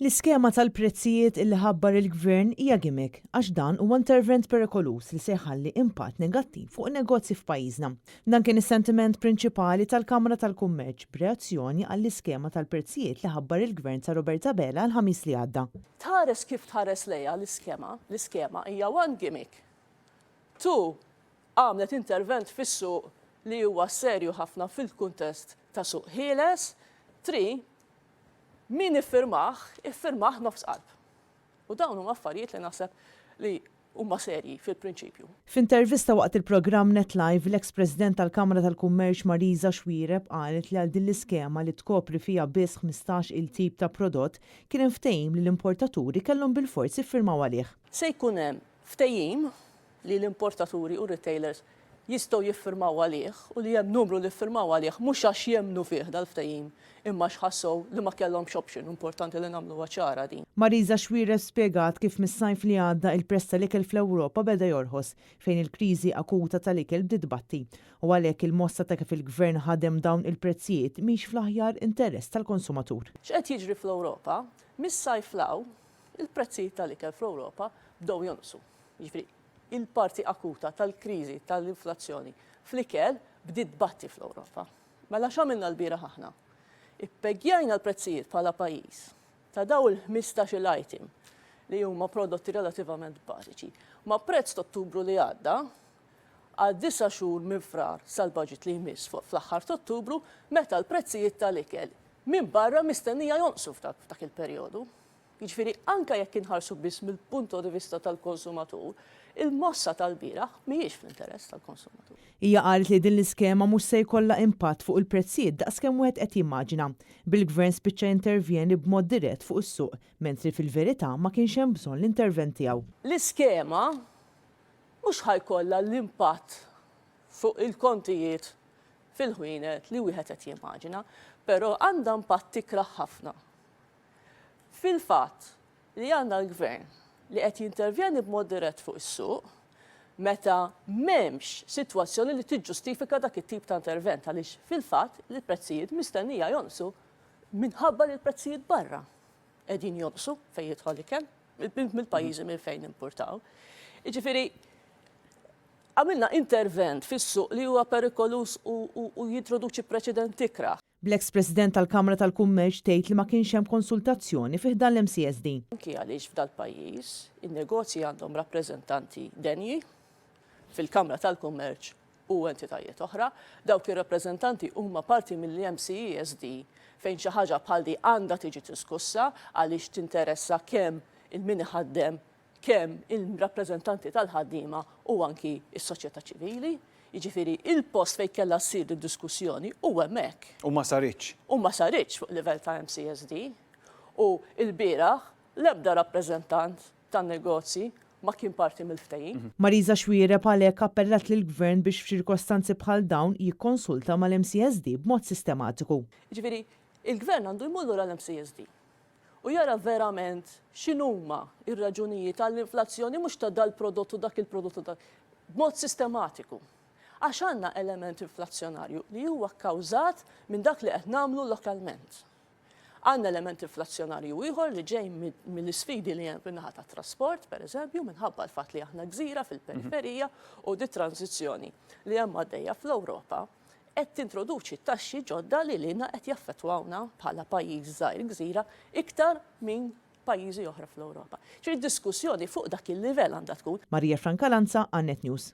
L-iskema tal-prezzijiet illi ħabbar il-gvern hija gimmick għax dan huwa intervent perikolus li se jħalli impatt negattiv fuq in-negozji f'pajjiżna. Dan kien is-sentiment prinċipali tal-Kamra tal-Kummerċ b'reazzjoni għall-iskema tal-prezzijiet li ħabbar il-gvern ta' Roberta Bela l-ħamis li għadda. Tħares kif tħares lejha l-iskema hija one gimmick. Two, għamlet intervent fis-suq li huwa serju ħafna fil-kuntest ta' suq ħieles. Three, min iffirmaħ nofs qalb. U dawn huma affarijiet li naħseb li huma serji fil-prinċipju. F'intervista waqt il-programm NetLive, l-eks-President tal-Kamra tal-Kummerċ Marisa Xwireb qalet li għal din l-iskema li tkopri fija biss 15 il-tip ta' prodott kien hemm ftehim li l-importaturi kellhom bil-forsi iffirmaw għalih. Se jkun hemm ftehim li l-importaturi u retailers jistgħu jiffirmaw għalih u li hemm numru li jiffirmaw għalih mhux għax jemmnu fih dal-ftehim imma x'ħassew li ma kellhomx option importanti li nagħmluha ċara din. Marisa Xwireb spjegat kif mis-sajf li għadda il-prezz tal-ikel fl-Ewropa beda jorħos fejn il-kriżi akuta tal-ikel bdiet tbatti u għalhekk il-mossa ta' kif il-gvern ħadem dawn il-prezzijiet mhix fl-aħjar interess tal-konsumatur. X'qed jiġri fl-Ewropa, mis-sajf law il-prezzijiet tal-ikel fl-Ewropa bdew jonqsu. Jiġifieri il-parti akuta tal-kriżi tal-inflazzjoni fl-ikel bdiet tbatti fl-Ewropa. Mela x'għamilna l-bieraħ aħna? Ippegjajna l-prezzijiet bħala pajjiż ta' daw il-15 item li huma prodotti relativament bażiċi ma' prezz ta' Ottubru li għadda għal 9 xhur minn frar sal-budget li jmiss fl-aħħar ta' Ottubru meta l-prezzijiet tal-ikel minn barra mistennija jonqsu f'dak il-perjodu. Jiġifieri anke jekk inħarsu biss mill-punto di vista tal-konsumatur, il-mossa tal-bieraħ mhijiex fl-interess tal-konsumatur. Hija qalet li din l-iskema mhux se jkollha impatt fuq il-prezzijiet daqskemm wieħed qed jimmaġina. Bil-gvern spiċċa intervjeni b'mod dirett fuq is-suq, mentri fil-verità ma kienx hemm bżonn l-intervent tiegħu. L-iskema mhux ħajkollha l-impatt fuq il-kontijiet fil-ħwienet li wieħed qed jimmaġina, però għandha impatt tikraħ ħafna. Fil-fatt li għandna l-gvern li qed jintervjeni b'mod dirett fuq is-suq meta m'hemmx sitwazzjoni li tiġġustifika dak it-tip ta' intervent għaliex fil-fatt li l-prezzijiet mistennija jonqsu minħabba li l-prezzijiet barra qegħdin jonqsu fejn jidħol ikel mill-pajjiżi minn fejn importaw. Jiġifieri għamilna intervent fis-suq li huwa perikolus u jintroduċi preċedent ikraħ. Bl-eks-President tal-Kamra tal-Kummerċ tgħid li ma kienx hemm konsultazzjoni fih dan l-MCSD. Anki għaliex f'dal-pajjiż in-negozji għandhom rappreżentanti denji fil-Kamra tal-Kummerċ u entitajiet oħra, dawk ir-rappreżentanti huma parti mill-MCSD fejn xi ħaġa bħal di għandha tiġi diskussa għaliex tinteressa kemm il-min iħaddem kemm il-rappreżentanti tal-ħaddiema u anki s-soċjetà ċivili. Jiġifieri il-post fejn kellha ssir id-diskussjoni u hemmhekk. U ma saritx. U ma saritx fuq livell ta' MCSD. U l-bieraħ l-ebda rappreżentant tan-negozji ma kien parti mill-ftehim. Marisa Xwireb għalhekk appellat lill-gvern biex f'ċirkostanzi bħal dawn jikkonsulta mal-MCSD b'mod sistematiku. Jiġifieri il-gvern għandu jmur lura l-MCSD u jara verament x'inhuma ir-raġunijiet tal-inflazzjoni mhux ta' dal-prodott u dak il-prodott b'mod sistematiku. Għax għandna element inflazzjonarju li huwa kkawżat minn dak li qed nagħmlu lokalment. Għandna element inflazzjonarju ieħor li ġej mill-isfidi li hemm min-naħa tat-trasport, pereżempju, minħabba l-fatt li aħna gżira fil-periferija u di tranzizzjoni li hemm għaddejja fl-Ewropa qed tintroduċi taxxi ġodda li lilna qed jaffettwawna bħala pajjiż żgħir gżira iktar minn pajjiżi oħra fl-Ewropa. Ġifieri diskussjoni fuq dak il-livell għandha tkun. Marija Franca Lanza, Annet News.